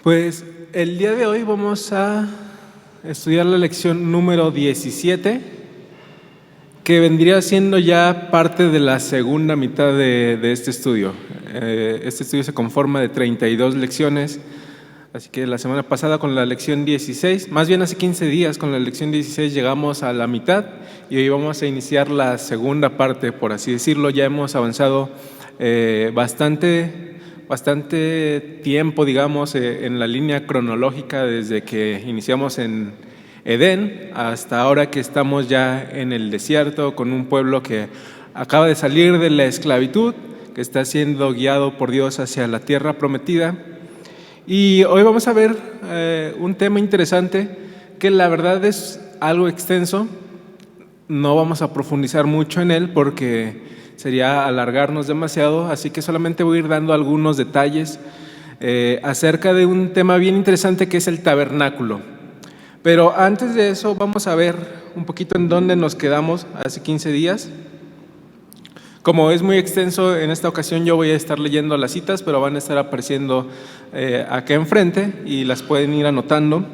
Pues el día de hoy vamos a estudiar la lección número 17, que vendría siendo ya parte de la segunda mitad de este estudio. Este estudio se conforma de 32 lecciones, así que la semana pasada con la lección 16, más bien hace 15 días con la lección 16 llegamos a la mitad y hoy vamos a iniciar la segunda parte, por así decirlo. Ya hemos avanzado bastante tiempo, digamos, en la línea cronológica desde que iniciamos en Edén hasta ahora que estamos ya en el desierto con un pueblo que acaba de salir de la esclavitud, que está siendo guiado por Dios hacia la tierra prometida. Y hoy vamos a ver un tema interesante que la verdad es algo extenso. No vamos a profundizar mucho en él porque sería alargarnos demasiado, así que solamente voy a ir dando algunos detalles acerca de un tema bien interesante que es el tabernáculo. Pero antes de eso vamos a ver un poquito en dónde nos quedamos hace 15 días. Como es muy extenso, en esta ocasión yo voy a estar leyendo las citas, pero van a estar apareciendo acá enfrente y las pueden ir anotando.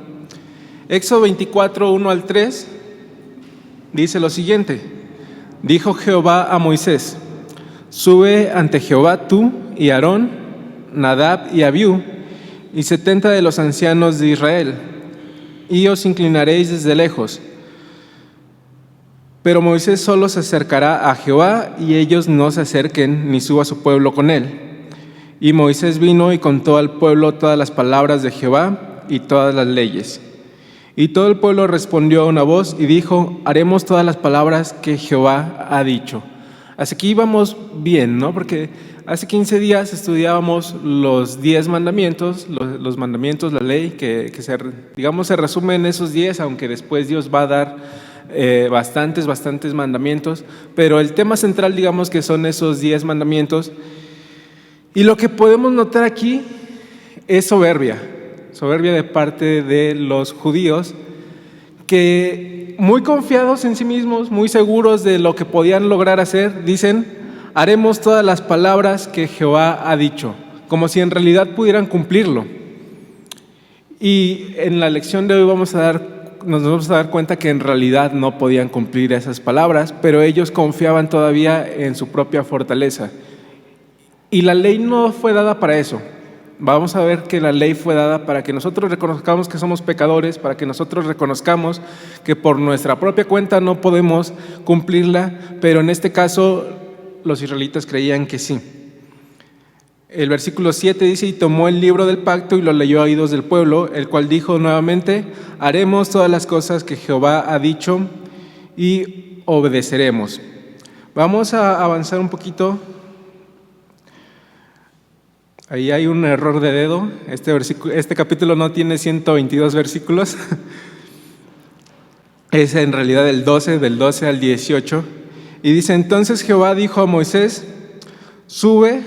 Éxodo 24, 1 al 3, dice lo siguiente: dijo Jehová a Moisés: sube ante Jehová tú y Aarón, Nadab y Abiú, y 70 de los ancianos de Israel, y os inclinaréis desde lejos. Pero Moisés solo se acercará a Jehová, y ellos no se acerquen, ni suba su pueblo con él. Y Moisés vino y contó al pueblo todas las palabras de Jehová y todas las leyes. Y todo el pueblo respondió a una voz y dijo: haremos todas las palabras que Jehová ha dicho. Hasta aquí vamos bien, ¿no? Porque hace 15 días estudiábamos los 10 mandamientos, los mandamientos, la ley, que se resume en esos 10, aunque después Dios va a dar bastantes mandamientos, pero el tema central, digamos, que son esos 10 mandamientos. Y lo que podemos notar aquí es soberbia de parte de los judíos, que muy confiados en sí mismos, muy seguros de lo que podían lograr hacer, dicen: haremos todas las palabras que Jehová ha dicho, como si en realidad pudieran cumplirlo. Y en la lección de hoy nos vamos a dar cuenta que en realidad no podían cumplir esas palabras, pero ellos confiaban todavía en su propia fortaleza. Y la ley no fue dada para eso. Vamos a ver que la ley fue dada para que nosotros reconozcamos que somos pecadores, para que nosotros reconozcamos que por nuestra propia cuenta no podemos cumplirla, pero en este caso los israelitas creían que sí. El versículo 7 dice: y tomó el libro del pacto y lo leyó a oídos del pueblo, el cual dijo nuevamente: haremos todas las cosas que Jehová ha dicho y obedeceremos. Vamos a avanzar un poquito. Ahí hay un error de dedo. Este capítulo no tiene 122 versículos. Es en realidad del 12 al 18. Y dice: entonces Jehová dijo a Moisés: sube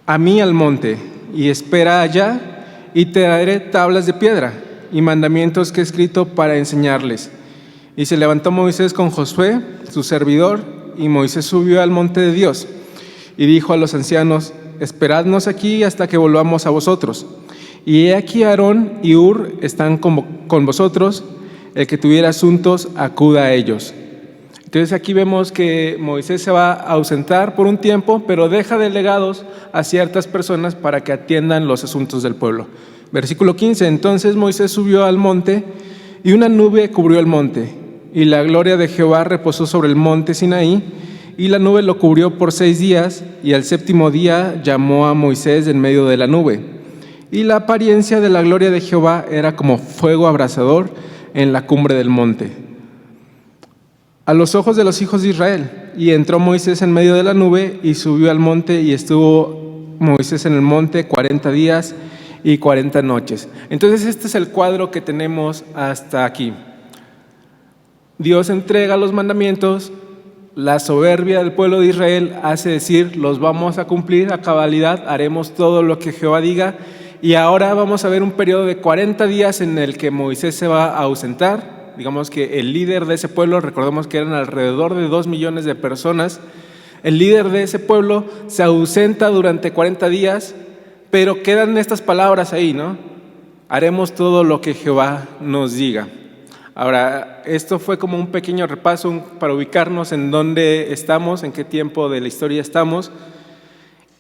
a mí al monte y espera allá, y te daré tablas de piedra y mandamientos que he escrito para enseñarles. Y se levantó Moisés con Josué, su servidor, y Moisés subió al monte de Dios y dijo a los ancianos: esperadnos aquí hasta que volvamos a vosotros. Y he aquí Aarón y Hur están con vosotros, el que tuviera asuntos acuda a ellos. Entonces aquí vemos que Moisés se va a ausentar por un tiempo, pero deja delegados a ciertas personas para que atiendan los asuntos del pueblo. Versículo 15: entonces Moisés subió al monte, y una nube cubrió el monte, y la gloria de Jehová reposó sobre el monte Sinaí, y la nube lo cubrió por 6 días, y al 7º día llamó a Moisés en medio de la nube. Y la apariencia de la gloria de Jehová era como fuego abrasador en la cumbre del monte, a los ojos de los hijos de Israel. Y entró Moisés en medio de la nube y subió al monte, y estuvo Moisés en el monte 40 días y 40 noches. Entonces este es el cuadro que tenemos hasta aquí. Dios entrega los mandamientos. La soberbia del pueblo de Israel hace decir: los vamos a cumplir a cabalidad, haremos todo lo que Jehová diga. Y ahora vamos a ver un periodo de 40 días en el que Moisés se va a ausentar. Digamos que el líder de ese pueblo, recordemos que eran alrededor de 2 millones de personas, el líder de ese pueblo se ausenta durante 40 días, pero quedan estas palabras ahí, ¿no? Haremos todo lo que Jehová nos diga. Ahora, esto fue como un pequeño repaso para ubicarnos en dónde estamos, en qué tiempo de la historia estamos.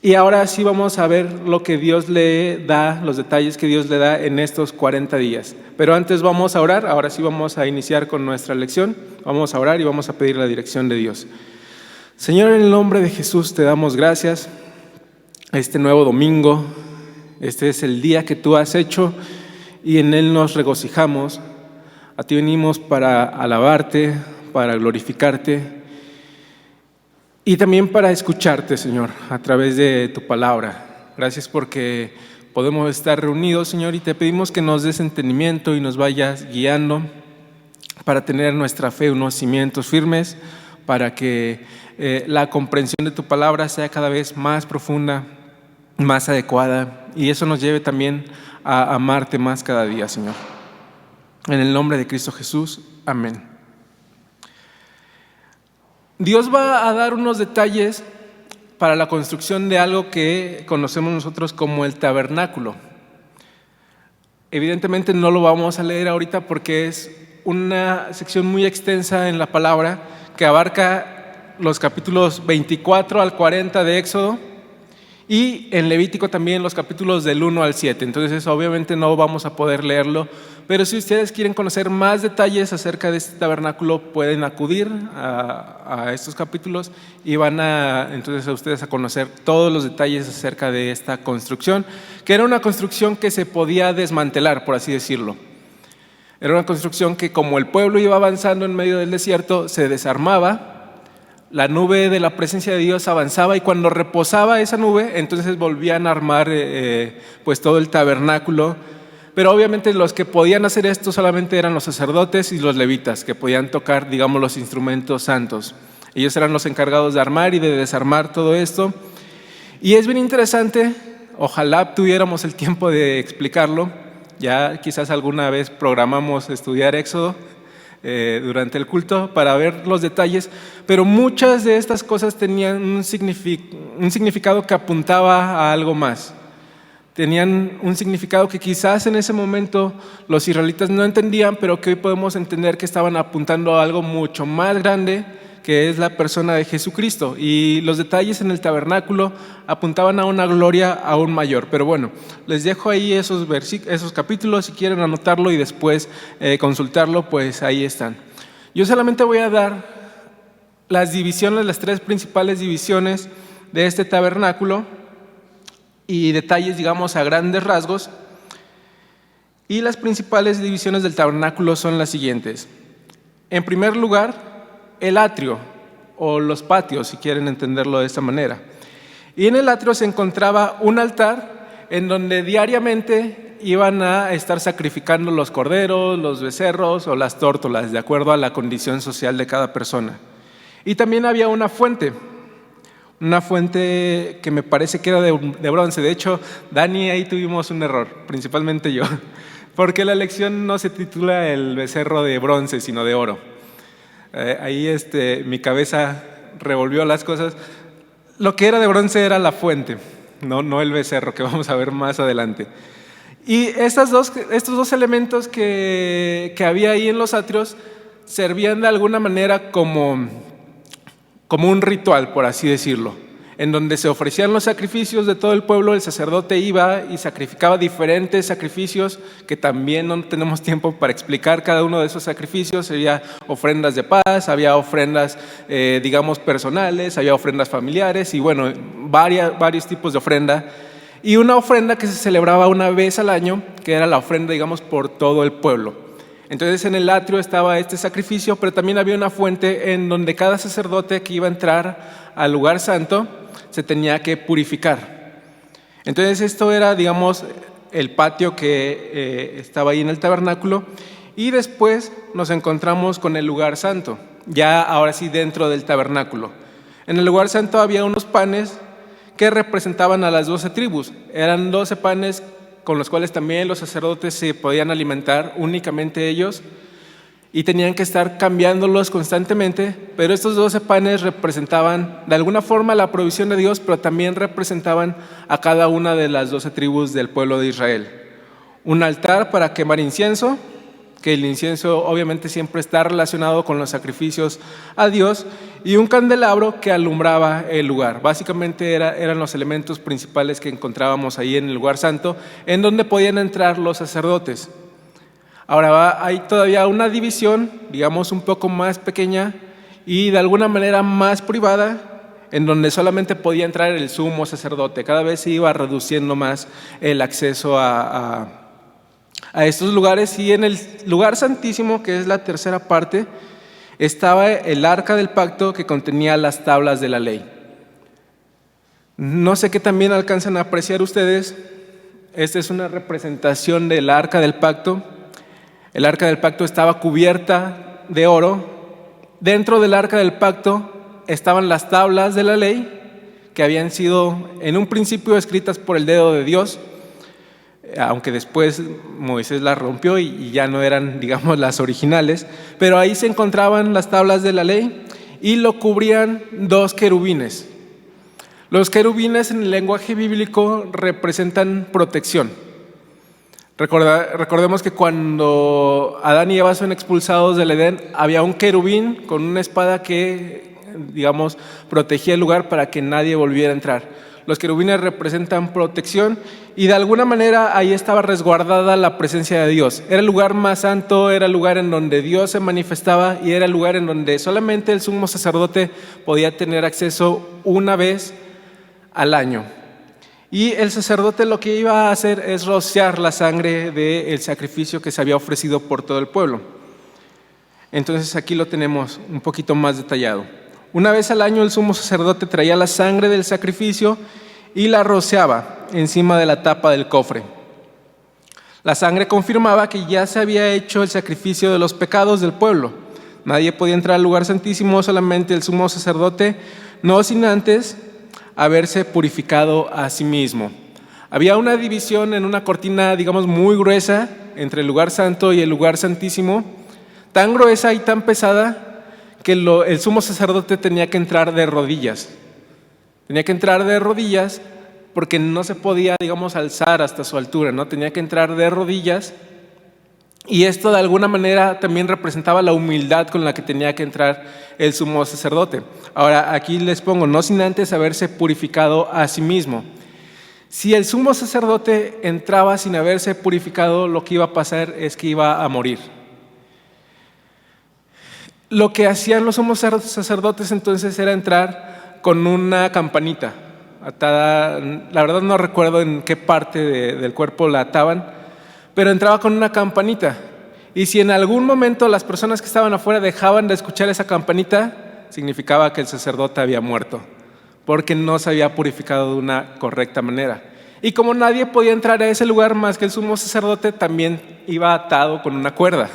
Y ahora sí vamos a ver lo que Dios le da, los detalles que Dios le da en estos 40 días. Pero antes vamos a orar, ahora sí vamos a iniciar con nuestra lección. Vamos a orar y vamos a pedir la dirección de Dios. Señor, en el nombre de Jesús te damos gracias a este nuevo domingo. Este es el día que tú has hecho y en él nos regocijamos. A ti venimos para alabarte, para glorificarte y también para escucharte, Señor, a través de tu palabra. Gracias porque podemos estar reunidos, Señor, y te pedimos que nos des entendimiento y nos vayas guiando para tener nuestra fe unos cimientos firmes, para que la comprensión de tu palabra sea cada vez más profunda, más adecuada, y eso nos lleve también a amarte más cada día, Señor. En el nombre de Cristo Jesús, amén. Dios va a dar unos detalles para la construcción de algo que conocemos nosotros como el tabernáculo. Evidentemente no lo vamos a leer ahorita porque es una sección muy extensa en la palabra que abarca los capítulos 24 al 40 de Éxodo y en Levítico también los capítulos del 1 al 7. Entonces obviamente no vamos a poder leerlo, pero si ustedes quieren conocer más detalles acerca de este tabernáculo pueden acudir a estos capítulos y van entonces a ustedes a conocer todos los detalles acerca de esta construcción, que era una construcción que se podía desmantelar, por así decirlo. Era una construcción que, como el pueblo iba avanzando en medio del desierto, se desarmaba. La nube de la presencia de Dios avanzaba y cuando reposaba esa nube, entonces volvían a armar pues todo el tabernáculo. Pero obviamente los que podían hacer esto solamente eran los sacerdotes y los levitas, que podían tocar, digamos, los instrumentos santos. Ellos eran los encargados de armar y de desarmar todo esto. Y es bien interesante, ojalá tuviéramos el tiempo de explicarlo. Ya quizás alguna vez programamos estudiar Éxodo durante el culto para ver los detalles, pero muchas de estas cosas tenían un significado que apuntaba a algo más. Tenían un significado que quizás en ese momento los israelitas no entendían, pero que hoy podemos entender que estaban apuntando a algo mucho más grande, que es la persona de Jesucristo. Y los detalles en el tabernáculo apuntaban a una gloria aún mayor. Pero bueno, les dejo ahí esos capítulos, si quieren anotarlo y después consultarlo, pues ahí están. Yo solamente voy a dar las divisiones, las tres principales divisiones de este tabernáculo y detalles, digamos, a grandes rasgos. Y las principales divisiones del tabernáculo son las siguientes. En primer lugar, el atrio o los patios, si quieren entenderlo de esta manera. Y en el atrio se encontraba un altar en donde diariamente iban a estar sacrificando los corderos, los becerros o las tórtolas, de acuerdo a la condición social de cada persona. Y también había una fuente que me parece que era de bronce. De hecho, Dani, ahí tuvimos un error, principalmente yo, porque la lección no se titula el becerro de bronce, sino de oro. Ahí mi cabeza revolvió las cosas. Lo que era de bronce era la fuente, no el becerro, que vamos a ver más adelante. Y estos dos elementos que había ahí en los atrios servían de alguna manera como un ritual, por así decirlo, en donde se ofrecían los sacrificios de todo el pueblo. El sacerdote iba y sacrificaba diferentes sacrificios que también no tenemos tiempo para explicar cada uno de esos sacrificios. Había ofrendas de paz, había ofrendas, digamos, personales, había ofrendas familiares y bueno, varios tipos de ofrenda. Y una ofrenda que se celebraba una vez al año, que era la ofrenda, digamos, por todo el pueblo. Entonces en el atrio estaba este sacrificio, pero también había una fuente en donde cada sacerdote que iba a entrar al lugar santo se tenía que purificar. Entonces esto era, digamos, el patio que estaba ahí en el tabernáculo, y después nos encontramos con el lugar santo, ya ahora sí dentro del tabernáculo. En el lugar santo había unos panes que representaban a las 12 tribus. Eran 12 panes con los cuales también los sacerdotes se podían alimentar, únicamente ellos. y tenían que estar cambiándolos constantemente, pero estos 12 panes representaban de alguna forma la provisión de Dios, pero también representaban a cada una de las 12 tribus del pueblo de Israel. Un altar para quemar incienso, que el incienso obviamente siempre está relacionado con los sacrificios a Dios, y un candelabro que alumbraba el lugar. Básicamente eran los elementos principales que encontrábamos ahí en el lugar santo, en donde podían entrar los sacerdotes. Ahora hay todavía una división, digamos un poco más pequeña y de alguna manera más privada, en donde solamente podía entrar el sumo sacerdote. Cada vez se iba reduciendo más el acceso a estos lugares, y en el lugar santísimo, que es la tercera parte, estaba el arca del pacto que contenía las tablas de la ley. No sé qué también alcanzan a apreciar ustedes. Esta es una representación del arca del pacto. El arca del pacto estaba cubierta de oro. Dentro del arca del pacto estaban las tablas de la ley, que habían sido en un principio escritas por el dedo de Dios, aunque después Moisés las rompió y ya no eran, digamos, las originales, pero ahí se encontraban las tablas de la ley y lo cubrían 2 querubines. Los querubines en el lenguaje bíblico representan protección. Recordemos que cuando Adán y Eva son expulsados del Edén, había un querubín con una espada que, digamos, protegía el lugar para que nadie volviera a entrar. Los querubines representan protección y de alguna manera ahí estaba resguardada la presencia de Dios. Era el lugar más santo, era el lugar en donde Dios se manifestaba y era el lugar en donde solamente el sumo sacerdote podía tener acceso una vez al año. Y el sacerdote lo que iba a hacer es rociar la sangre del sacrificio que se había ofrecido por todo el pueblo. Entonces aquí lo tenemos un poquito más detallado. Una vez al año el sumo sacerdote traía la sangre del sacrificio y la rociaba encima de la tapa del cofre. La sangre confirmaba que ya se había hecho el sacrificio de los pecados del pueblo. Nadie podía entrar al lugar santísimo, solamente el sumo sacerdote, no sin antes haberse purificado a sí mismo. Había una división en una cortina, digamos, muy gruesa entre el lugar santo y el lugar santísimo, tan gruesa y tan pesada que el sumo sacerdote tenía que entrar de rodillas. Tenía que entrar de rodillas porque no se podía, digamos, alzar hasta su altura, ¿no? Tenía que entrar de rodillas, y esto de alguna manera también representaba la humildad con la que tenía que entrar el sumo sacerdote. Ahora aquí les pongo, no sin antes haberse purificado a sí mismo. Si el sumo sacerdote entraba sin haberse purificado, lo que iba a pasar es que iba a morir. Lo que hacían los sumos sacerdotes entonces era entrar con una campanita atada, la verdad no recuerdo en qué parte del cuerpo la ataban, pero entraba con una campanita, y si en algún momento las personas que estaban afuera dejaban de escuchar esa campanita, significaba que el sacerdote había muerto, porque no se había purificado de una correcta manera. Y como nadie podía entrar a ese lugar más que el sumo sacerdote, también iba atado con una cuerda.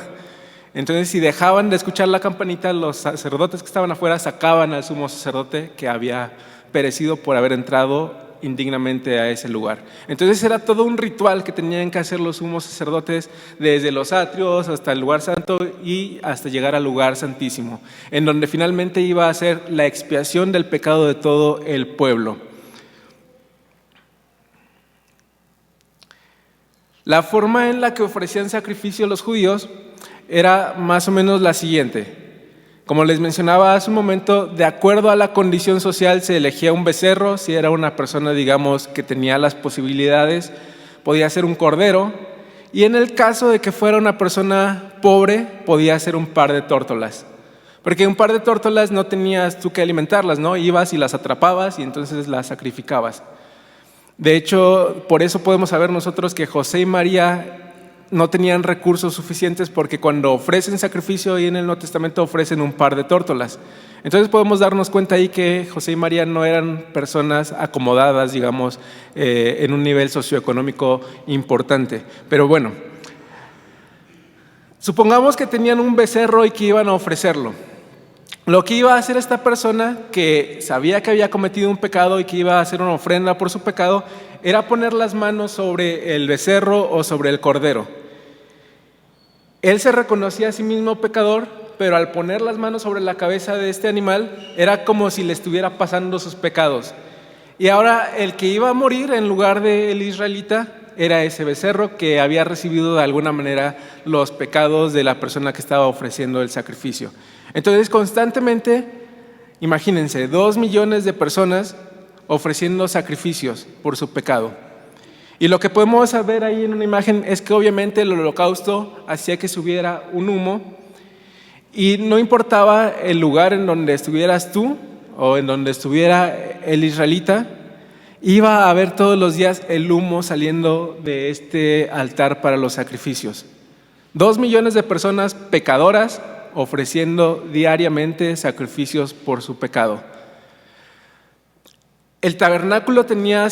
Entonces, si dejaban de escuchar la campanita, los sacerdotes que estaban afuera sacaban al sumo sacerdote que había perecido por haber entrado indignamente a ese lugar. Entonces era todo un ritual que tenían que hacer los sumos sacerdotes desde los atrios hasta el lugar santo y hasta llegar al lugar santísimo, en donde finalmente iba a ser la expiación del pecado de todo el pueblo. La forma en la que ofrecían sacrificio los judíos era más o menos la siguiente. Como les mencionaba hace un momento, de acuerdo a la condición social se elegía un becerro. Si era una persona, digamos, que tenía las posibilidades, podía ser un cordero, y en el caso de que fuera una persona pobre, podía ser un par de tórtolas, porque un par de tórtolas no tenías tú que alimentarlas, ¿no? Ibas y las atrapabas y entonces las sacrificabas. De hecho, por eso podemos saber nosotros que José y María no tenían recursos suficientes, porque cuando ofrecen sacrificio y en el Nuevo Testamento ofrecen un par de tórtolas. Entonces podemos darnos cuenta ahí que José y María no eran personas acomodadas, digamos, en un nivel socioeconómico importante. Pero bueno, supongamos que tenían un becerro y que iban a ofrecerlo. Lo que iba a hacer esta persona, que sabía que había cometido un pecado y que iba a hacer una ofrenda por su pecado, era poner las manos sobre el becerro o sobre el cordero. Él se reconocía a sí mismo pecador, pero al poner las manos sobre la cabeza de este animal, era como si le estuviera pasando sus pecados. Y ahora el que iba a morir en lugar del israelita era ese becerro que había recibido de alguna manera los pecados de la persona que estaba ofreciendo el sacrificio. Entonces constantemente, imagínense, 2 millones de personas ofreciendo sacrificios por su pecado. Y lo que podemos ver ahí en una imagen es que obviamente el holocausto hacía que subiera un humo y no importaba el lugar en donde estuvieras tú o en donde estuviera el israelita, iba a haber todos los días el humo saliendo de este altar para los sacrificios. 2 millones de personas pecadoras ofreciendo diariamente sacrificios por su pecado. El tabernáculo tenía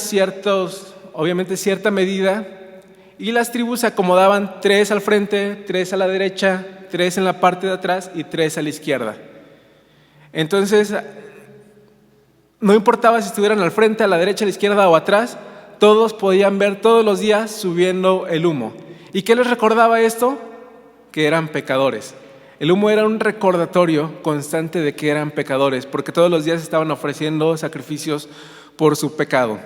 obviamente cierta medida, y las tribus se acomodaban 3 al frente, 3 a la derecha, 3 en la parte de atrás y 3 a la izquierda. Entonces, no importaba si estuvieran al frente, a la derecha, a la izquierda o atrás, todos podían ver todos los días subiendo el humo. ¿Y qué les recordaba esto? Que eran pecadores. El humo era un recordatorio constante de que eran pecadores, porque todos los días estaban ofreciendo sacrificios por su pecado.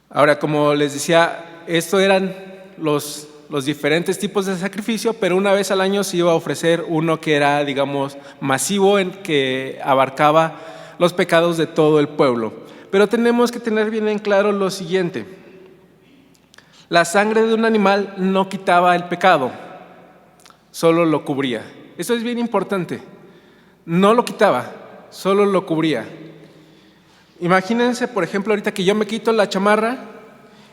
Ahora, como les decía, estos eran los diferentes tipos de sacrificio, pero una vez al año se iba a ofrecer uno que era, digamos, masivo, en que abarcaba los pecados de todo el pueblo. Pero tenemos que tener bien en claro lo siguiente: la sangre de un animal no quitaba el pecado, solo lo cubría. Eso es bien importante. No lo quitaba, solo lo cubría. Imagínense, por ejemplo, ahorita que yo me quito la chamarra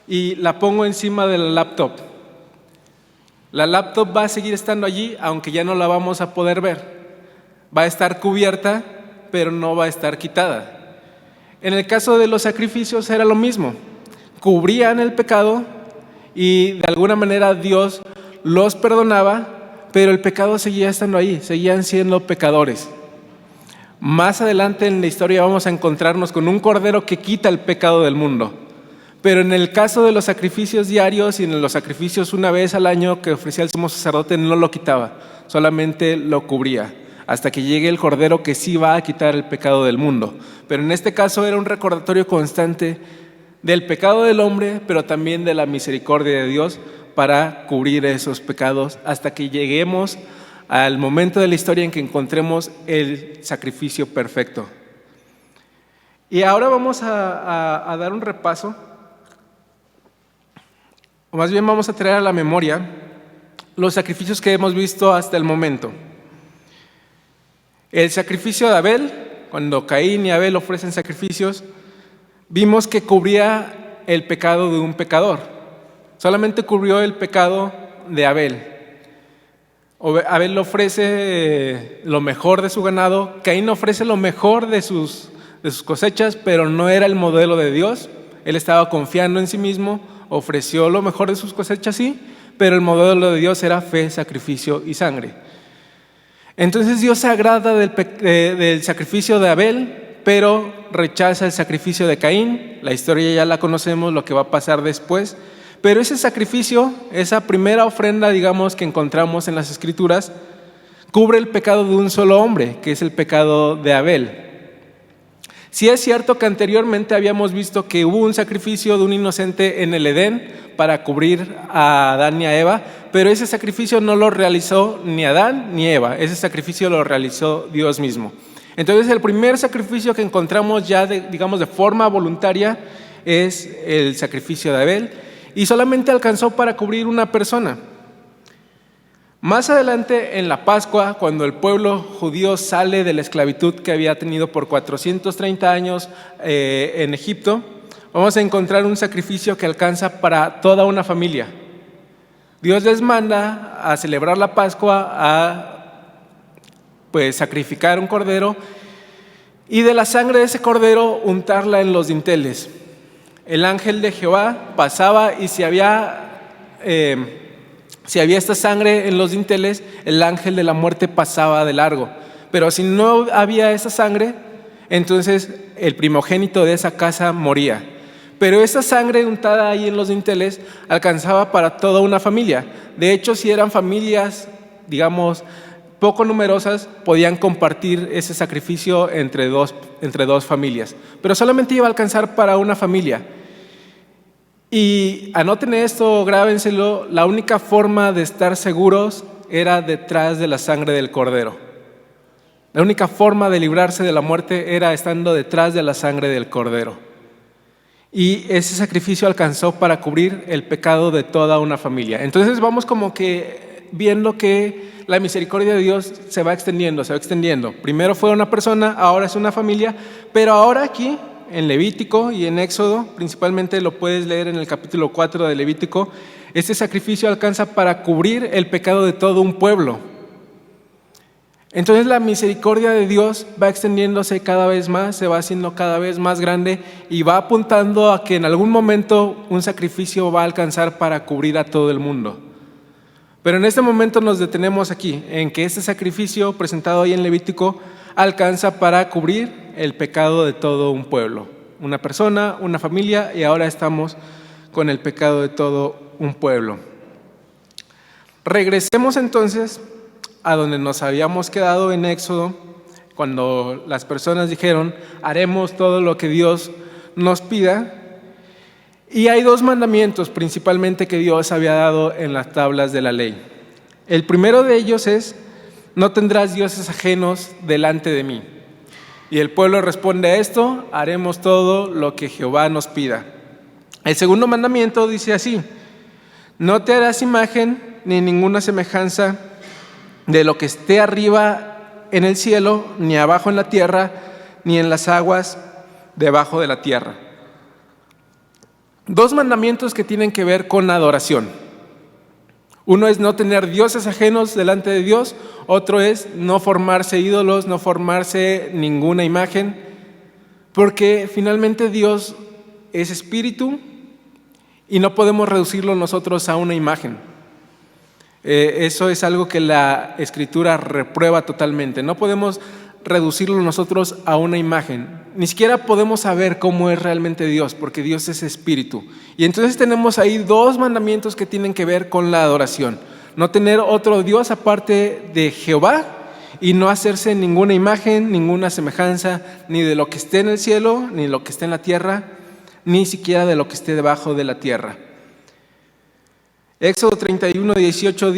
y la pongo encima de la laptop. La laptop va a seguir estando allí, aunque ya no la vamos a poder ver. Va a estar cubierta, pero no va a estar quitada. En el caso de los sacrificios era lo mismo. Cubrían el pecado y de alguna manera Dios los perdonaba, pero el pecado seguía estando ahí, seguían siendo pecadores. Más adelante en la historia vamos a encontrarnos con un cordero que quita el pecado del mundo. Pero en el caso de los sacrificios diarios y en los sacrificios una vez al año que ofrecía el sumo sacerdote, no lo quitaba, solamente lo cubría, hasta que llegue el cordero que sí va a quitar el pecado del mundo. Pero en este caso era un recordatorio constante del pecado del hombre, pero también de la misericordia de Dios para cubrir esos pecados hasta que lleguemos al momento de la historia en que encontremos el sacrificio perfecto. Y ahora vamos a dar un repaso, o más bien vamos a traer a la memoria los sacrificios que hemos visto hasta el momento. El sacrificio de Abel, cuando Caín y Abel ofrecen sacrificios, vimos que cubría el pecado de un pecador. Solamente cubrió el pecado de Abel. Abel ofrece lo mejor de su ganado, Caín ofrece lo mejor de sus cosechas, pero no era el modelo de Dios. Él estaba confiando en sí mismo, ofreció lo mejor de sus cosechas, sí, pero el modelo de Dios era fe, sacrificio y sangre. Entonces Dios se agrada del sacrificio de Abel, pero rechaza el sacrificio de Caín. La historia ya la conocemos, lo que va a pasar después. Pero ese sacrificio, esa primera ofrenda, digamos, que encontramos en las Escrituras, cubre el pecado de un solo hombre, que es el pecado de Abel. Sí es cierto que anteriormente habíamos visto que hubo un sacrificio de un inocente en el Edén para cubrir a Adán y a Eva, pero ese sacrificio no lo realizó ni Adán ni Eva, ese sacrificio lo realizó Dios mismo. Entonces el primer sacrificio que encontramos ya de forma voluntaria es el sacrificio de Abel, y solamente alcanzó para cubrir una persona. Más adelante en la Pascua, cuando el pueblo judío sale de la esclavitud que había tenido por 430 años en Egipto, vamos a encontrar un sacrificio que alcanza para toda una familia. Dios les manda a celebrar la Pascua, a sacrificar un cordero y de la sangre de ese cordero untarla en los dinteles. El ángel de Jehová pasaba y si había esta sangre en los dinteles, el ángel de la muerte pasaba de largo. Pero si no había esa sangre, entonces el primogénito de esa casa moría. pero esa sangre untada ahí en los dinteles alcanzaba para toda una familia. De hecho, si eran familias, digamos, poco numerosas, podían compartir ese sacrificio entre dos familias, pero solamente iba a alcanzar para una familia. Y anoten esto, grábenselo, la única forma de estar seguros era detrás de la sangre del Cordero. La única forma de librarse de la muerte era estando detrás de la sangre del Cordero. Y ese sacrificio alcanzó para cubrir el pecado de toda una familia. Entonces vamos como que viendo que la misericordia de Dios se va extendiendo. Primero fue una persona, ahora es una familia, pero ahora aquí en Levítico y en Éxodo, principalmente lo puedes leer en el capítulo 4 de Levítico, este sacrificio alcanza para cubrir el pecado de todo un pueblo. Entonces la misericordia de Dios va extendiéndose cada vez más, se va haciendo cada vez más grande y va apuntando a que en algún momento un sacrificio va a alcanzar para cubrir a todo el mundo. Pero en este momento nos detenemos aquí, en que este sacrificio presentado ahí en Levítico alcanza para cubrir el pecado de todo un pueblo, una persona, una familia, y ahora estamos con el pecado de todo un pueblo. Regresemos entonces a donde nos habíamos quedado en Éxodo, cuando las personas dijeron, haremos todo lo que Dios nos pida. Y hay dos mandamientos principalmente que Dios había dado en las tablas de la ley. El primero de ellos es, no tendrás dioses ajenos delante de mí. Y el pueblo responde a esto, haremos todo lo que Jehová nos pida. El segundo mandamiento dice así, no te harás imagen ni ninguna semejanza de lo que esté arriba en el cielo, ni abajo en la tierra, ni en las aguas debajo de la tierra. Dos mandamientos que tienen que ver con adoración. Uno es no tener dioses ajenos delante de Dios, otro es no formarse ídolos, no formarse ninguna imagen, porque finalmente Dios es espíritu y no podemos reducirlo nosotros a una imagen. Eso es algo que la Escritura reprueba totalmente. No podemos reducirlo nosotros a una imagen. Ni siquiera podemos saber cómo es realmente Dios, porque Dios es espíritu. Y entonces tenemos ahí dos mandamientos que tienen que ver con la adoración. No tener otro Dios aparte de Jehová y no hacerse ninguna imagen, ninguna semejanza, ni de lo que esté en el cielo, ni de lo que esté en la tierra, ni siquiera de lo que esté debajo de la tierra. Éxodo 31:18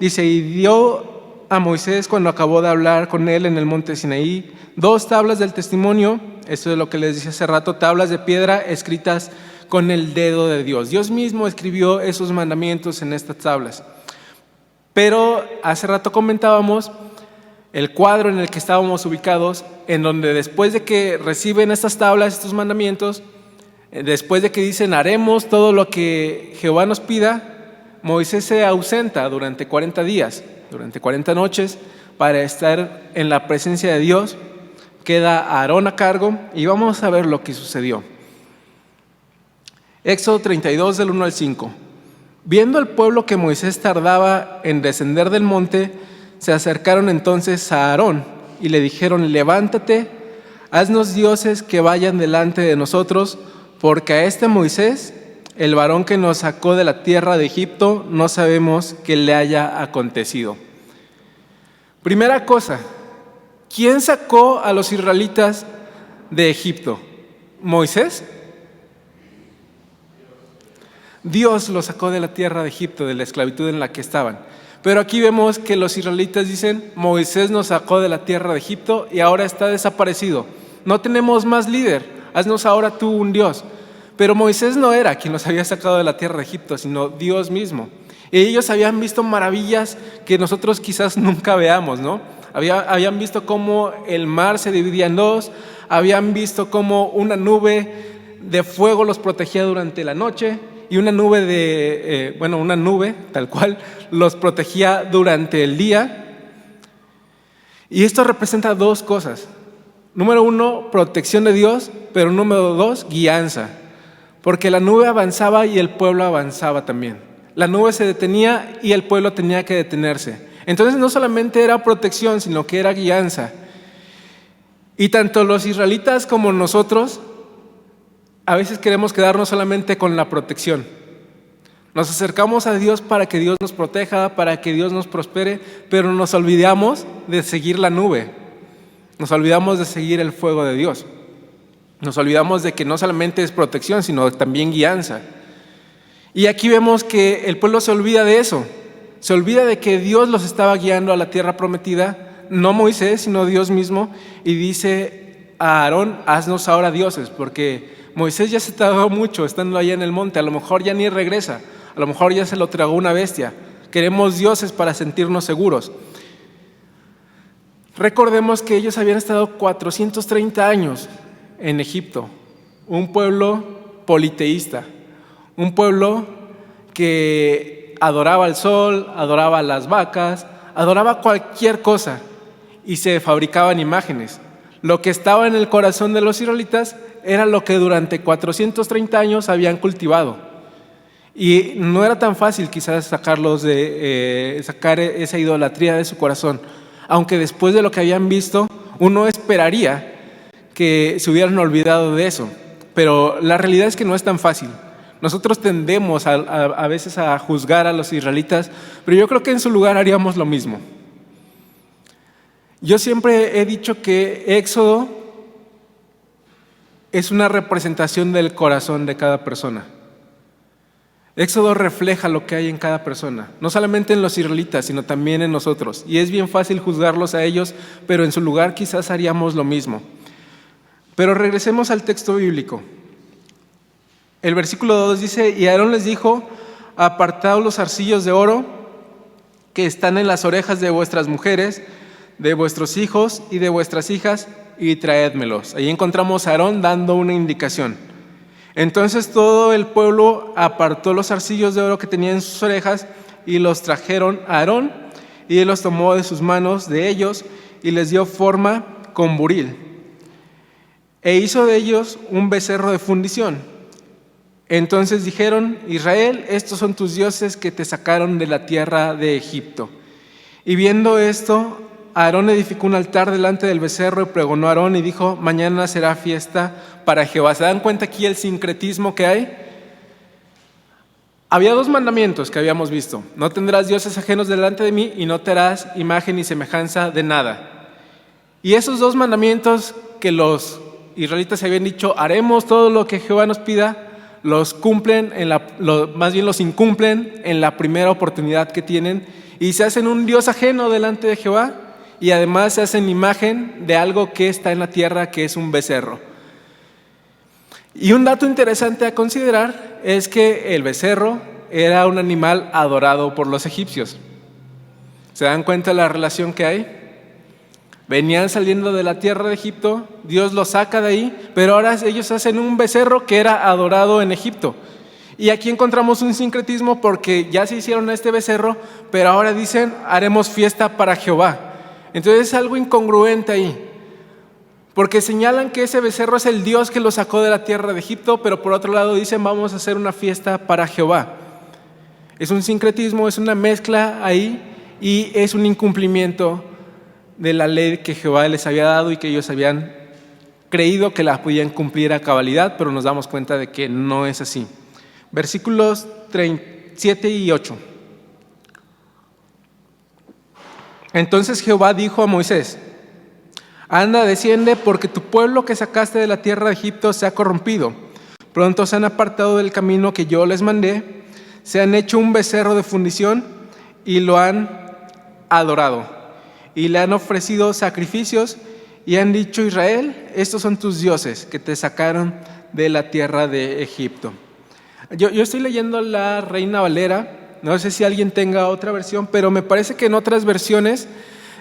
dice, y dio a Moisés cuando acabó de hablar con él en el monte Sinaí 2 tablas del testimonio, esto es lo que les dije hace rato, tablas de piedra escritas con el dedo de Dios. Dios mismo escribió esos mandamientos en estas tablas. Pero hace rato comentábamos el cuadro en el que estábamos ubicados, en donde después de que reciben estas tablas, estos mandamientos, después de que dicen haremos todo lo que Jehová nos pida, Moisés se ausenta durante 40 días, durante 40 noches, para estar en la presencia de Dios. Queda Aarón a cargo y vamos a ver lo que sucedió. Éxodo 32 del 1 al 5. Viendo el pueblo que Moisés tardaba en descender del monte, se acercaron entonces a Aarón y le dijeron, levántate, haznos dioses que vayan delante de nosotros, porque a este Moisés, el varón que nos sacó de la tierra de Egipto, no sabemos qué le haya acontecido. Primera cosa, ¿quién sacó a los israelitas de Egipto? ¿Moisés? Dios los sacó de la tierra de Egipto, de la esclavitud en la que estaban. Pero aquí vemos que los israelitas dicen, Moisés nos sacó de la tierra de Egipto y ahora está desaparecido. No tenemos más líder, haznos ahora tú un Dios. Pero Moisés no era quien los había sacado de la tierra de Egipto, sino Dios mismo. Y ellos habían visto maravillas que nosotros quizás nunca veamos, ¿no? Habían visto cómo el mar se dividía en dos, habían visto cómo una nube de fuego los protegía durante la noche y una nube una nube tal cual los protegía durante el día. Y esto representa dos cosas. Número uno, protección de Dios, pero número dos, guianza. Porque la nube avanzaba y el pueblo avanzaba también. La nube se detenía y el pueblo tenía que detenerse. Entonces no solamente era protección, sino que era guianza. Y tanto los israelitas como nosotros a veces queremos quedarnos solamente con la protección. Nos acercamos a Dios para que Dios nos proteja, para que Dios nos prospere, pero nos olvidamos de seguir la nube. Nos olvidamos de seguir el fuego de Dios. Nos olvidamos de que no solamente es protección, sino también guianza. Y aquí vemos que el pueblo se olvida de eso. Se olvida de que Dios los estaba guiando a la tierra prometida, no Moisés, sino Dios mismo, y dice a Aarón: haznos ahora dioses, porque Moisés ya se tardó mucho estando allá en el monte, a lo mejor ya ni regresa, a lo mejor ya se lo tragó una bestia. Queremos dioses para sentirnos seguros. Recordemos que ellos habían estado 430 años en Egipto, un pueblo politeísta, un pueblo que adoraba al sol, adoraba a las vacas, adoraba cualquier cosa y se fabricaban imágenes. Lo que estaba en el corazón de los israelitas era lo que durante 430 años habían cultivado. Y no era tan fácil quizás sacar esa idolatría de su corazón, aunque después de lo que habían visto, uno esperaría que se hubieran olvidado de eso. Pero la realidad es que no es tan fácil. Nosotros tendemos a veces a juzgar a los israelitas, pero yo creo que en su lugar haríamos lo mismo. Yo siempre he dicho que Éxodo es una representación del corazón de cada persona. Éxodo refleja lo que hay en cada persona, no solamente en los israelitas, sino también en nosotros. Y es bien fácil juzgarlos a ellos, pero en su lugar quizás haríamos lo mismo. Pero regresemos al texto bíblico. El versículo 2 dice: y Aarón les dijo: apartaos los zarcillos de oro que están en las orejas de vuestras mujeres, de vuestros hijos y de vuestras hijas, y traédmelos. Ahí encontramos a Aarón dando una indicación. Entonces todo el pueblo apartó los zarcillos de oro que tenía en sus orejas y los trajeron a Aarón, y él los tomó de sus manos de ellos y les dio forma con buril, e hizo de ellos un becerro de fundición. Entonces dijeron: Israel, estos son tus dioses que te sacaron de la tierra de Egipto. Y viendo esto, Aarón edificó un altar delante del becerro y pregonó a Aarón y dijo: mañana será fiesta para Jehová. ¿Se dan cuenta aquí el sincretismo que hay? Había dos mandamientos que habíamos visto: no tendrás dioses ajenos delante de mí y no te harás imagen ni semejanza de nada. Y esos dos mandamientos que los israelitas habían dicho: haremos todo lo que Jehová nos pida, los cumplen, más bien los incumplen en la primera oportunidad que tienen, y se hacen un dios ajeno delante de Jehová, y además se hacen imagen de algo que está en la tierra, que es un becerro. Y un dato interesante a considerar es que el becerro era un animal adorado por los egipcios. ¿Se dan cuenta de la relación que hay? Venían saliendo de la tierra de Egipto, Dios los saca de ahí, pero ahora ellos hacen un becerro que era adorado en Egipto. Y aquí encontramos un sincretismo porque ya se hicieron este becerro, pero ahora dicen: haremos fiesta para Jehová. Entonces es algo incongruente ahí, porque señalan que ese becerro es el Dios que los sacó de la tierra de Egipto, pero por otro lado dicen: vamos a hacer una fiesta para Jehová. Es un sincretismo, es una mezcla ahí, y es un incumplimiento de la ley que Jehová les había dado y que ellos habían creído que la podían cumplir a cabalidad, pero nos damos cuenta de que no es así. Versículos 7 y 8. Entonces Jehová dijo a Moisés: anda, desciende, porque tu pueblo que sacaste de la tierra de Egipto se ha corrompido. Pronto se han apartado del camino que yo les mandé, se han hecho un becerro de fundición y lo han adorado. Y le han ofrecido sacrificios y han dicho: Israel, estos son tus dioses que te sacaron de la tierra de Egipto. Yo estoy leyendo la Reina Valera, no sé si alguien tenga otra versión, pero me parece que en otras versiones,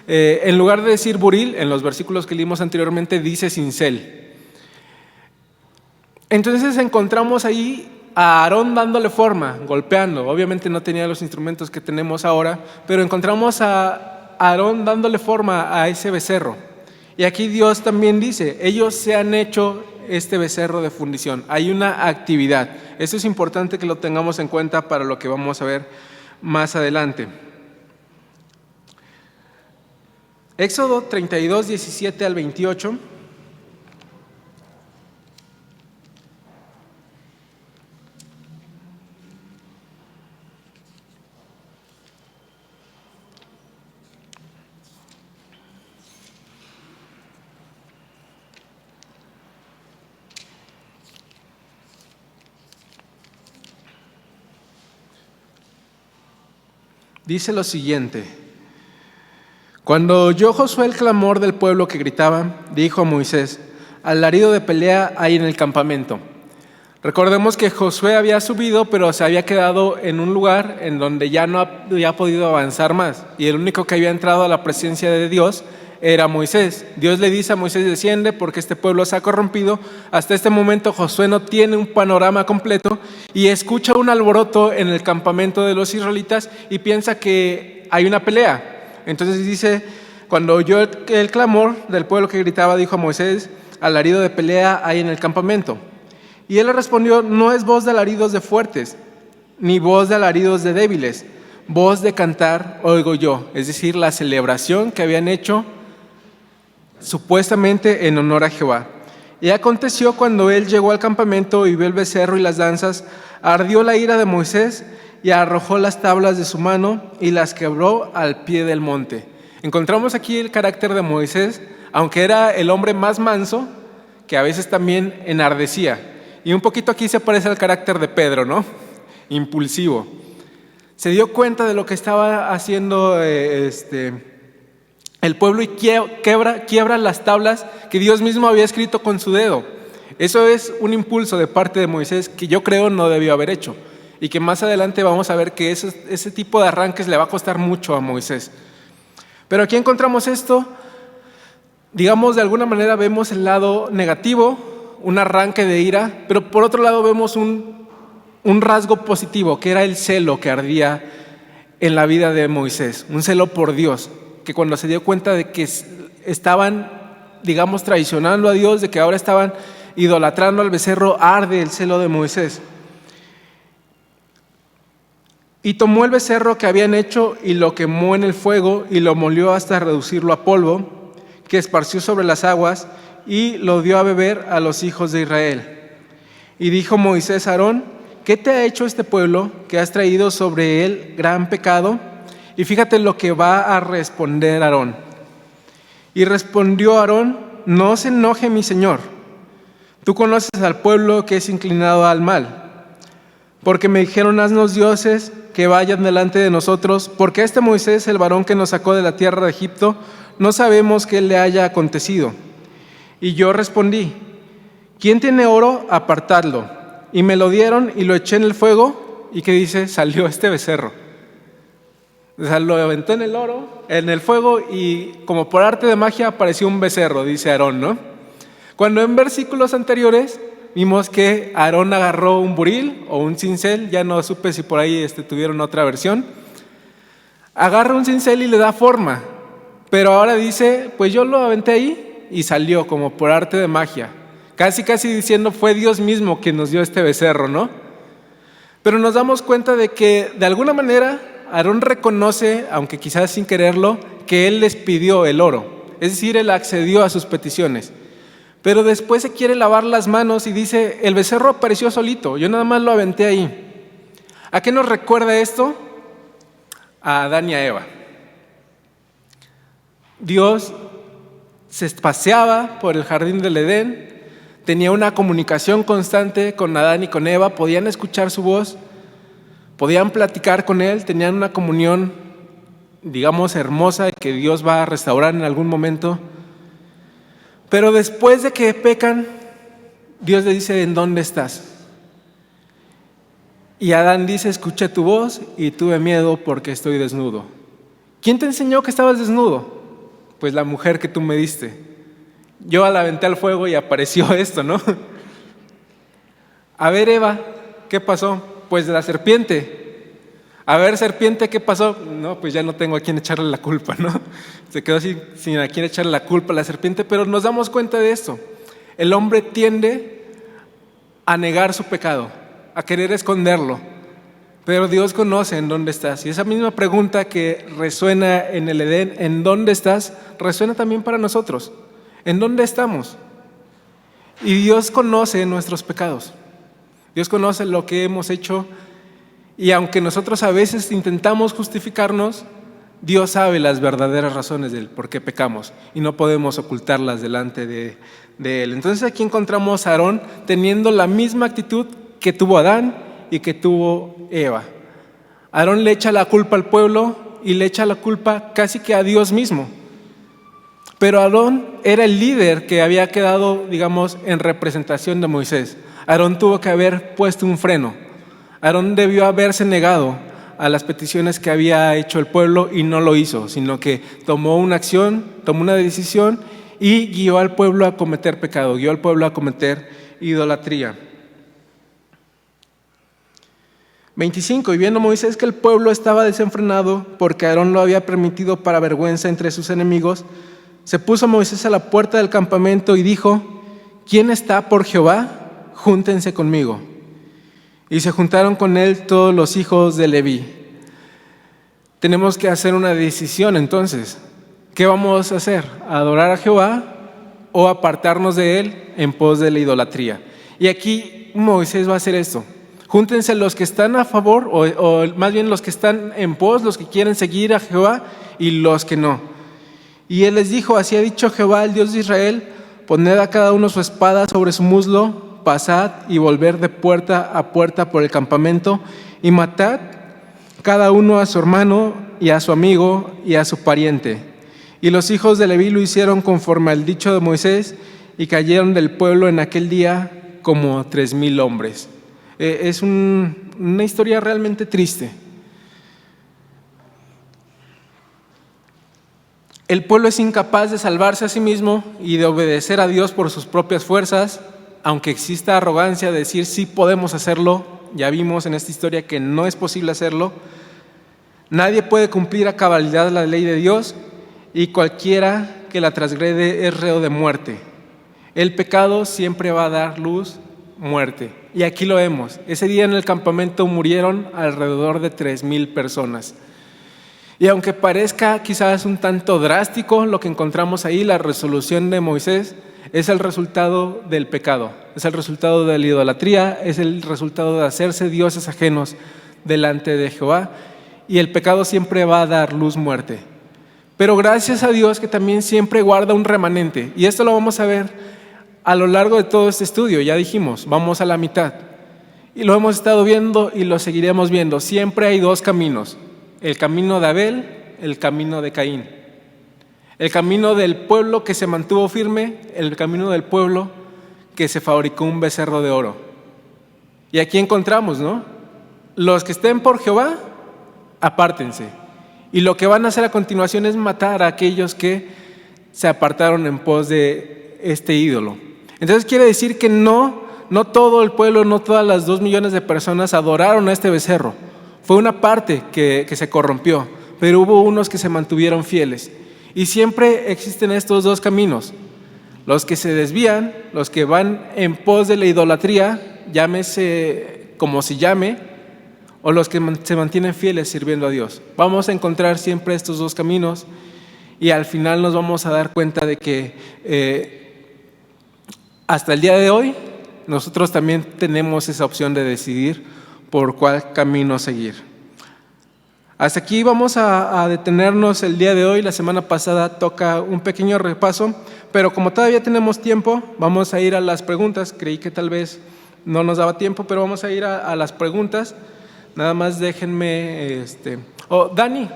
en lugar de decir buril, en los versículos que leímos anteriormente, dice cincel. Entonces encontramos ahí a Aarón dándole forma, golpeando. Obviamente no tenía los instrumentos que tenemos ahora, pero encontramos a Aarón dándole forma a ese becerro. Y aquí Dios también dice: ellos se han hecho este becerro de fundición. Hay una actividad. Eso es importante que lo tengamos en cuenta para lo que vamos a ver más adelante. Éxodo 32, 17 al 28. Dice lo siguiente: cuando oyó Josué el clamor del pueblo que gritaba, dijo a Moisés: alarido de pelea hay en el campamento. Recordemos que Josué había subido, pero se había quedado en un lugar en donde ya no había podido avanzar más, y el único que había entrado a la presencia de Dios era Moisés. Dios le dice a Moisés: desciende porque este pueblo se ha corrompido. Hasta este momento Josué no tiene un panorama completo y escucha un alboroto en el campamento de los israelitas y piensa que hay una pelea. Entonces dice: cuando oyó el clamor del pueblo que gritaba, dijo a Moisés: alarido de pelea hay en el campamento. Y él le respondió: no es voz de alaridos de fuertes, ni voz de alaridos de débiles, voz de cantar oigo yo. Es decir, la celebración que habían hecho supuestamente en honor a Jehová. Y aconteció cuando él llegó al campamento y vio el becerro y las danzas, ardió la ira de Moisés y arrojó las tablas de su mano y las quebró al pie del monte. Encontramos aquí el carácter de Moisés, aunque era el hombre más manso, que a veces también enardecía. Y un poquito aquí se parece al carácter de Pedro, ¿no? Impulsivo. Se dio cuenta de lo que estaba haciendo el pueblo y quiebra las tablas que Dios mismo había escrito con su dedo. Eso es un impulso de parte de Moisés que yo creo no debió haber hecho, y que más adelante vamos a ver que ese tipo de arranques le va a costar mucho a Moisés. Pero aquí encontramos esto, digamos, de alguna manera vemos el lado negativo, un arranque de ira, pero por otro lado vemos un rasgo positivo, que era el celo que ardía en la vida de Moisés, un celo por Dios, que cuando se dio cuenta de que estaban, digamos, traicionando a Dios, de que ahora estaban idolatrando al becerro, arde el celo de Moisés. Y tomó el becerro que habían hecho y lo quemó en el fuego y lo molió hasta reducirlo a polvo, que esparció sobre las aguas, y lo dio a beber a los hijos de Israel. Y dijo Moisés a Aarón: ¿qué te ha hecho este pueblo que has traído sobre él gran pecado? Y fíjate lo que va a responder Aarón. Y respondió Aarón: no se enoje mi señor, tú conoces al pueblo que es inclinado al mal, porque me dijeron: haznos dioses que vayan delante de nosotros, porque este Moisés, el varón que nos sacó de la tierra de Egipto, no sabemos qué le haya acontecido. Y yo respondí: ¿quién tiene oro? Apartadlo. Y me lo dieron y lo eché en el fuego. ¿Y qué dice? Salió este becerro. O sea, lo aventó en el fuego, y como por arte de magia apareció un becerro, dice Aarón, ¿no? Cuando en versículos anteriores vimos que Aarón agarró un buril o un cincel, ya no supe si por ahí tuvieron otra versión. Agarra un cincel y le da forma, pero ahora dice: pues yo lo aventé ahí y salió como por arte de magia, casi diciendo: fue Dios mismo quien nos dio este becerro, ¿no? Pero nos damos cuenta de que de alguna manera Aarón reconoce, aunque quizás sin quererlo, que él les pidió el oro, es decir, él accedió a sus peticiones. Pero después se quiere lavar las manos y dice: el becerro apareció solito, yo nada más lo aventé ahí. ¿A qué nos recuerda esto? A Adán y a Eva. Dios se paseaba por el jardín del Edén, tenía una comunicación constante con Adán y con Eva, podían escuchar su voz, podían platicar con él, tenían una comunión, digamos, hermosa, que Dios va a restaurar en algún momento. Pero después de que pecan, Dios le dice: ¿en dónde estás? Y Adán dice: escuché tu voz y tuve miedo porque estoy desnudo. ¿Quién te enseñó que estabas desnudo? Pues la mujer que tú me diste. Yo la aventé al fuego y apareció esto, ¿no? A ver, Eva, ¿qué pasó? Pues la serpiente. A ver, serpiente, ¿qué pasó? No, pues ya no tengo a quién echarle la culpa, ¿no? Se quedó sin a quién echarle la culpa a la serpiente, pero nos damos cuenta de esto. El hombre tiende a negar su pecado, a querer esconderlo, pero Dios conoce en dónde estás. Y esa misma pregunta que resuena en el Edén, ¿en dónde estás?, resuena también para nosotros. ¿En dónde estamos? Y Dios conoce nuestros pecados. Dios conoce lo que hemos hecho, y aunque nosotros a veces intentamos justificarnos, Dios sabe las verdaderas razones del por qué pecamos y no podemos ocultarlas delante de Él. Entonces aquí encontramos a Aarón teniendo la misma actitud que tuvo Adán y que tuvo Eva. Aarón le echa la culpa al pueblo y le echa la culpa casi que a Dios mismo. Pero Aarón era el líder que había quedado, digamos, en representación de Moisés. Aarón tuvo que haber puesto un freno. Aarón debió haberse negado a las peticiones que había hecho el pueblo y no lo hizo, sino que tomó una acción, tomó una decisión y guió al pueblo a cometer pecado, guió al pueblo a cometer idolatría. 25. Y viendo Moisés que el pueblo estaba desenfrenado, porque Aarón lo había permitido para vergüenza entre sus enemigos, se puso Moisés a la puerta del campamento y dijo: ¿quién está por Jehová? Júntense conmigo. Y se juntaron con él todos los hijos de Leví. Tenemos que hacer una decisión entonces. ¿Qué vamos a hacer? ¿Adorar a Jehová o apartarnos de él en pos de la idolatría? Y aquí Moisés va a hacer esto. Júntense los que están a favor, o más bien los que están en pos, los que quieren seguir a Jehová, y los que no. Y él les dijo: así ha dicho Jehová, el Dios de Israel: poned a cada uno su espada sobre su muslo, pasad y volver de puerta a puerta por el campamento, y matad cada uno a su hermano y a su amigo y a su pariente. Y los hijos de Leví lo hicieron conforme al dicho de Moisés, y cayeron del pueblo en aquel día como 3,000 hombres. Es una historia realmente triste. El pueblo es incapaz de salvarse a sí mismo y de obedecer a Dios por sus propias fuerzas, aunque exista arrogancia de decir sí podemos hacerlo. Ya vimos en esta historia que no es posible hacerlo. Nadie puede cumplir a cabalidad la ley de Dios, y cualquiera que la transgrede es reo de muerte. El pecado siempre va a dar luz, muerte. Y aquí lo vemos. Ese día en el campamento murieron alrededor de 3,000 personas. Y aunque parezca quizás un tanto drástico lo que encontramos ahí, la resolución de Moisés es el resultado del pecado, es el resultado de la idolatría, es el resultado de hacerse dioses ajenos delante de Jehová, y el pecado siempre va a dar luz, muerte. Pero gracias a Dios que también siempre guarda un remanente, y esto lo vamos a ver a lo largo de todo este estudio. Ya dijimos, vamos a la mitad, y lo hemos estado viendo y lo seguiremos viendo. Siempre hay dos caminos: el camino de Abel, el camino de Caín. El camino del pueblo que se mantuvo firme, el camino del pueblo que se fabricó un becerro de oro. Y aquí encontramos, ¿no? Los que estén por Jehová, apártense. Y lo que van a hacer a continuación es matar a aquellos que se apartaron en pos de este ídolo. Entonces quiere decir que no todo el pueblo, no todas las 2 millones de personas adoraron a este becerro. Fue una parte que se corrompió, pero hubo unos que se mantuvieron fieles. Y siempre existen estos dos caminos: los que se desvían, los que van en pos de la idolatría, llámese como se llame, o los que se mantienen fieles sirviendo a Dios. Vamos a encontrar siempre estos dos caminos, y al final nos vamos a dar cuenta de que hasta el día de hoy nosotros también tenemos esa opción de decidir por cuál camino seguir. Hasta aquí vamos a detenernos el día de hoy. La semana pasada toca un pequeño repaso, pero como todavía tenemos tiempo, vamos a ir a las preguntas. Creí que tal vez no nos daba tiempo, pero vamos a ir a las preguntas. Nada más déjenme... Dani,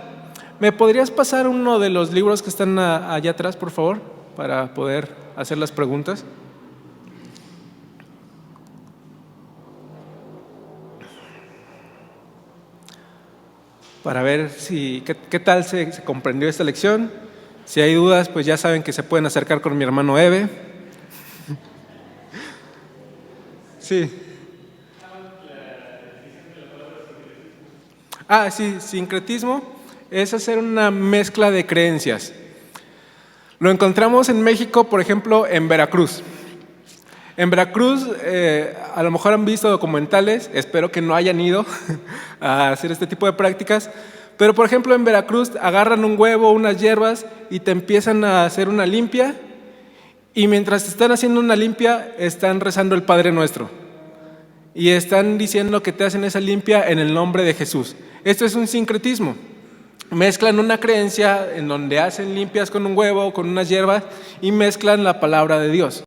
¿me podrías pasar uno de los libros que están allá atrás, por favor, para poder hacer las preguntas? Para ver qué tal se comprendió esta lección. Si hay dudas, pues ya saben que se pueden acercar con mi hermano Eve. Sí. Sí, sincretismo es hacer una mezcla de creencias. Lo encontramos en México, por ejemplo, en Veracruz. En Veracruz, a lo mejor han visto documentales, espero que no hayan ido a hacer este tipo de prácticas, pero por ejemplo en Veracruz agarran un huevo, unas hierbas y te empiezan a hacer una limpia, y mientras te están haciendo una limpia están rezando el Padre Nuestro y están diciendo que te hacen esa limpia en el nombre de Jesús. Esto es un sincretismo. Mezclan una creencia en donde hacen limpias con un huevo, con unas hierbas, y mezclan la palabra de Dios.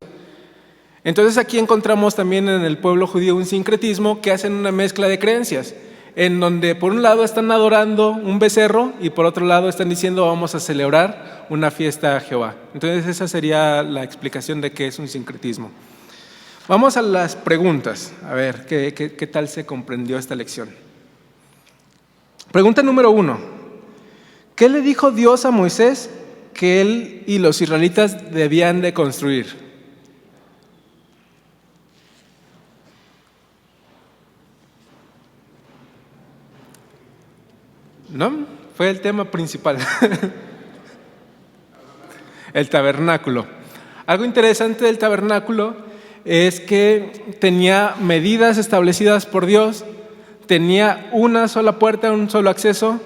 Entonces aquí encontramos también en el pueblo judío un sincretismo que hacen una mezcla de creencias. en donde por un lado están adorando un becerro y por otro lado están diciendo vamos a celebrar una fiesta a Jehová. Entonces esa sería la explicación de qué es un sincretismo. Vamos a las preguntas, a ver qué tal se comprendió esta lección. Pregunta número 1. ¿Qué le dijo Dios a Moisés que él y los israelitas debían de construir? ¿No? Fue el tema principal. El tabernáculo. Algo interesante del tabernáculo es que tenía medidas establecidas por Dios, tenía una sola puerta, un solo acceso,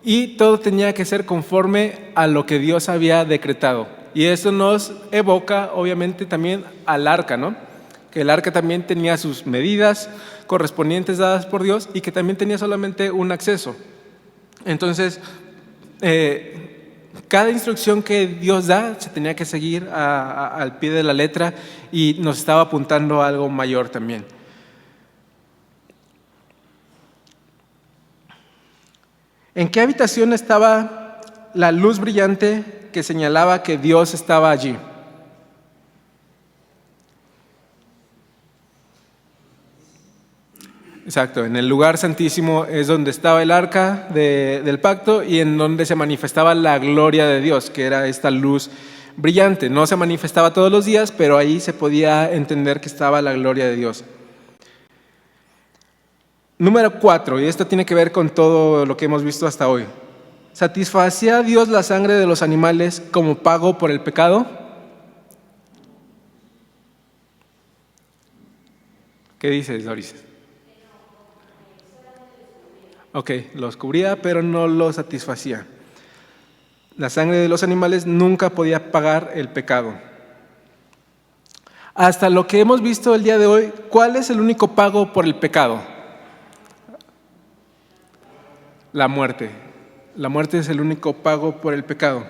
y todo tenía que ser conforme a lo que Dios había decretado. Y eso nos evoca obviamente también al arca, ¿no? Que el arca también tenía sus medidas correspondientes dadas por Dios y que también tenía solamente un acceso. Entonces, cada instrucción que Dios da se tenía que seguir al pie de la letra y nos estaba apuntando a algo mayor también. ¿En qué habitación estaba la luz brillante que señalaba que Dios estaba allí? Exacto, en el lugar santísimo es donde estaba el arca del pacto y en donde se manifestaba la gloria de Dios, que era esta luz brillante. No se manifestaba todos los días, pero ahí se podía entender que estaba la gloria de Dios. Número 4, y esto tiene que ver con todo lo que hemos visto hasta hoy. ¿Satisfacía Dios la sangre de los animales como pago por el pecado? ¿Qué dices, Doris? Ok, los cubría, pero no los satisfacía. La sangre de los animales nunca podía pagar el pecado. Hasta lo que hemos visto el día de hoy, ¿cuál es el único pago por el pecado? La muerte. La muerte es el único pago por el pecado.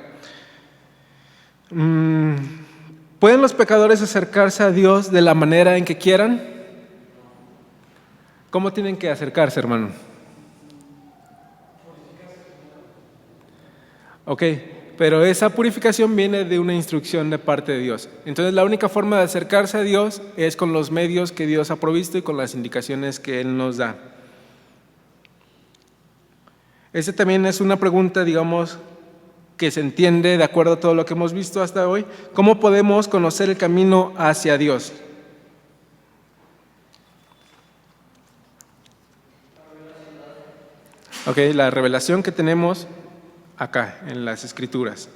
¿Pueden los pecadores acercarse a Dios de la manera en que quieran? ¿Cómo tienen que acercarse, hermano? Ok, pero esa purificación viene de una instrucción de parte de Dios. Entonces la única forma de acercarse a Dios es con los medios que Dios ha provisto y con las indicaciones que Él nos da. Esa también es una pregunta, digamos, que se entiende de acuerdo a todo lo que hemos visto hasta hoy. ¿Cómo podemos conocer el camino hacia Dios? Ok, la revelación que tenemos acá en las Escrituras.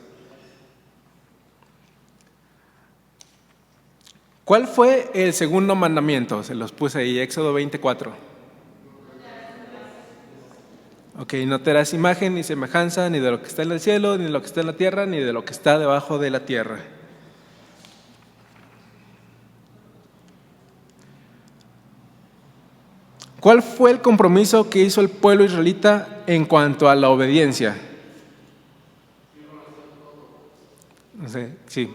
¿Cuál fue el segundo mandamiento? Se los puse ahí, Éxodo 24. Ok, no te harás imagen ni semejanza ni de lo que está en el cielo, ni de lo que está en la tierra, ni de lo que está debajo de la tierra. ¿Cuál fue el compromiso que hizo el pueblo israelita en cuanto a la obediencia? No sé, sí.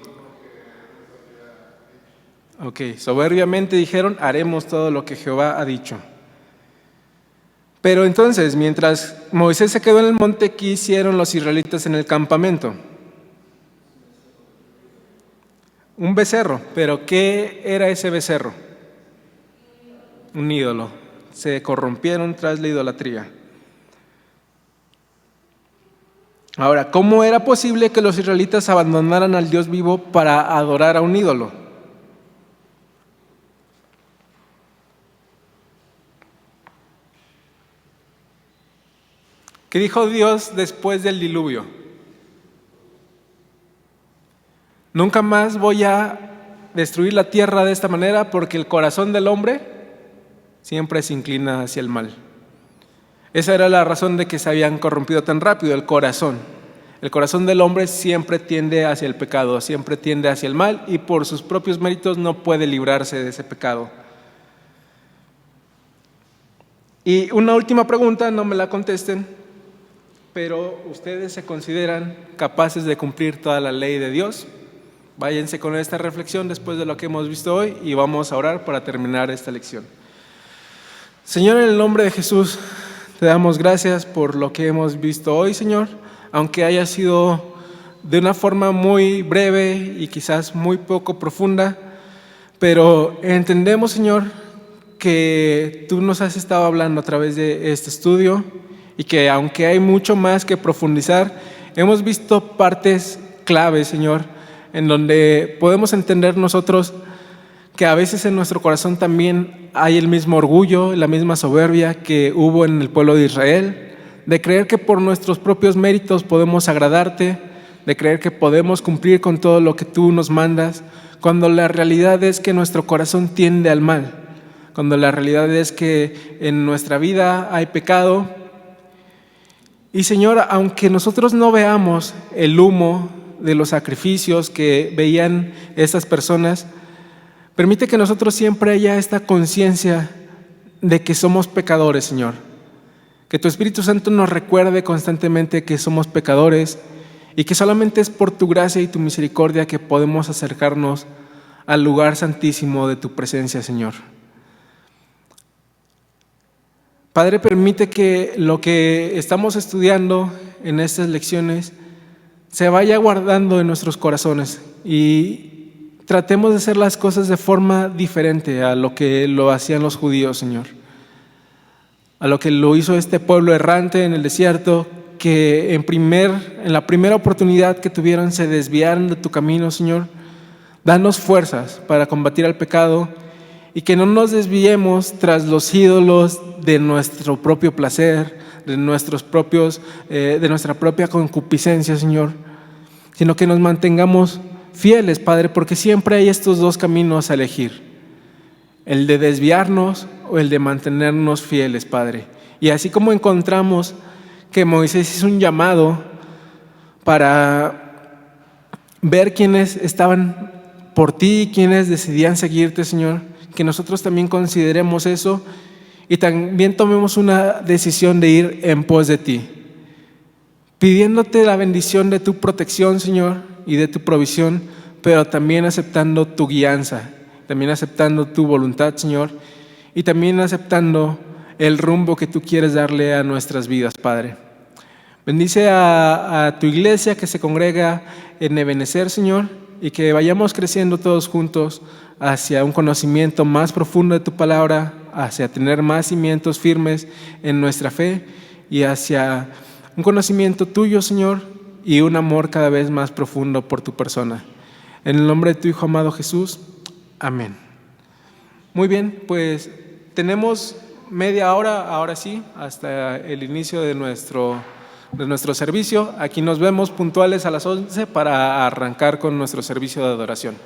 Ok, soberbiamente dijeron, haremos todo lo que Jehová ha dicho. Pero entonces, mientras Moisés se quedó en el monte, ¿qué hicieron los israelitas en el campamento? Un becerro, pero ¿qué era ese becerro? Un ídolo. Se corrompieron tras la idolatría. Ahora, ¿cómo era posible que los israelitas abandonaran al Dios vivo para adorar a un ídolo? ¿Qué dijo Dios después del diluvio? Nunca más voy a destruir la tierra de esta manera porque el corazón del hombre siempre se inclina hacia el mal. Esa era la razón de que se habían corrompido tan rápido, el corazón. El corazón del hombre siempre tiende hacia el pecado, siempre tiende hacia el mal y por sus propios méritos no puede librarse de ese pecado. Y una última pregunta, no me la contesten, pero ¿ustedes se consideran capaces de cumplir toda la ley de Dios? Váyanse con esta reflexión después de lo que hemos visto hoy y vamos a orar para terminar esta lección. Señor, en el nombre de Jesús, Te damos gracias por lo que hemos visto hoy, Señor, aunque haya sido de una forma muy breve y quizás muy poco profunda, pero entendemos, Señor, que tú nos has estado hablando a través de este estudio y que aunque hay mucho más que profundizar, hemos visto partes claves, Señor, en donde podemos entender nosotros que a veces en nuestro corazón también hay el mismo orgullo, la misma soberbia que hubo en el pueblo de Israel, de creer que por nuestros propios méritos podemos agradarte, de creer que podemos cumplir con todo lo que tú nos mandas, cuando la realidad es que nuestro corazón tiende al mal, cuando la realidad es que en nuestra vida hay pecado. Y Señor, aunque nosotros no veamos el humo de los sacrificios que veían estas personas, permite que nosotros siempre haya esta conciencia de que somos pecadores, Señor. Que tu Espíritu Santo nos recuerde constantemente que somos pecadores y que solamente es por tu gracia y tu misericordia que podemos acercarnos al lugar santísimo de tu presencia, Señor. Padre, permite que lo que estamos estudiando en estas lecciones se vaya guardando en nuestros corazones y tratemos de hacer las cosas de forma diferente a lo que lo hacían los judíos, Señor. A lo que lo hizo este pueblo errante en el desierto, que en la primera oportunidad que tuvieron se desviaron de tu camino, Señor. Danos fuerzas para combatir al pecado y que no nos desviemos tras los ídolos de nuestro propio placer, de nuestra propia concupiscencia, Señor, sino que nos mantengamos fieles, Padre, porque siempre hay estos dos caminos a elegir, el de desviarnos o el de mantenernos fieles, Padre. Y así como encontramos que Moisés hizo un llamado para ver quiénes estaban por ti y quiénes decidían seguirte, Señor, que nosotros también consideremos eso y también tomemos una decisión de ir en pos de ti, pidiéndote la bendición de tu protección, Señor, y de tu provisión, pero también aceptando tu guianza, también aceptando tu voluntad, Señor, y también aceptando el rumbo que tú quieres darle a nuestras vidas, Padre. Bendice a tu iglesia que se congrega en Ebenecer, Señor, y que vayamos creciendo todos juntos hacia un conocimiento más profundo de tu palabra, hacia tener más cimientos firmes en nuestra fe y hacia un conocimiento tuyo, Señor, y un amor cada vez más profundo por tu persona. En el nombre de tu Hijo amado Jesús, amén. Muy bien, pues tenemos media hora, ahora sí, hasta el inicio de nuestro servicio. Aquí nos vemos puntuales a las 11 para arrancar con nuestro servicio de adoración.